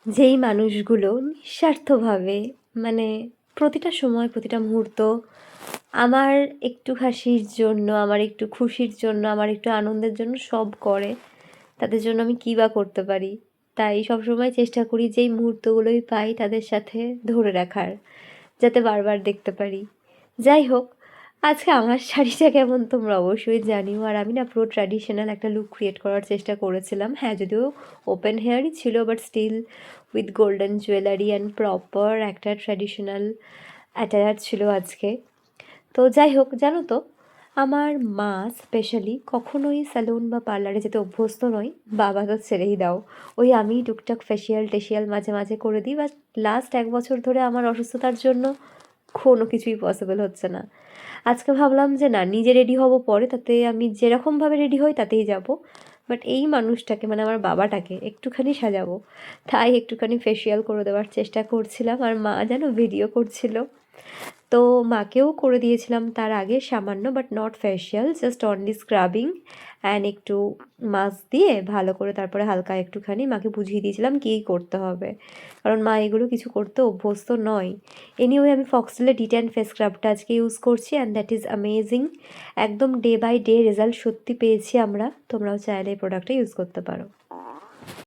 যেই মানুষগুলো নিঃস্বার্থভাবে মানে প্রতিটা সময় প্রতিটা মুহূর্ত আমার একটু হাসির জন্য, আমার একটু খুশির জন্য, আমার একটু আনন্দের জন্য সব করে, তাদের জন্য আমি কী বা করতে পারি। তাই সবসময় চেষ্টা করি যেই মুহূর্তগুলোই পাই তাদের সাথে ধরে রাখার, যাতে বারবার দেখতে পারি। যাই হোক, আজকে আমার শাড়িটা কেমন তোমরা অবশ্যই জানিও। আর আমি না পুরো ট্র্যাডিশনাল একটা লুক ক্রিয়েট করার চেষ্টা করেছিলাম। হ্যাঁ, যদিও ওপেন হেয়ারই ছিল, but still with golden jewellery and proper একটা ট্র্যাডিশনাল অ্যাটায়ার ছিল আজকে। তো যাই হোক, জানো তো, আমার মা স্পেশালি কখনোই স্যালুন বা পার্লারে যেতে অভ্যস্ত নয়। বাবা তো ছেড়েই দাও, ওই আমি টুকটাক ফেসিয়াল টেসিয়াল মাঝে মাঝে করে দিই। বাট লাস্ট 1 বছর ধরে আমার অসুস্থতার জন্য কোনো কিছুই পসিবল হচ্ছে না। আজকে ভাবলাম যে না, নিজে রেডি হব পরে, তাতে আমি যেরকমভাবে রেডি হই তাতেই যাব। বাট এই মানুষটাকে মানে আমার বাবাটাকে একটুখানি সাজাবো, তাই একটুখানি ফেসিয়াল করে দেওয়ার চেষ্টা করছিলাম। আর মা যেন ভিডিও করছিল, তো মাকেও করে দিয়েছিলাম তার আগে সামান্য, but not facial, just only scrubbing and একটু মাস্ক দিয়ে ভালো করে তারপরে হালকা একটুখানি মাকে বুঝিয়ে দিয়েছিলাম কী করতে হবে, কারণ মা এগুলো কিছু করতে অভ্যস্ত নয়। এনিওয়ে, আমি ফক্সটেলের ডিট্যান ফেস স্ক্রাবটা আজকে ইউজ করছি অ্যান্ড দ্যাট ইজ অ্যামেজিং। একদম ডে বাই ডে রেজাল্ট সত্যি পেয়েছি আমরা। তোমরাও চাইলে এই প্রোডাক্টটা ইউজ করতে পারো।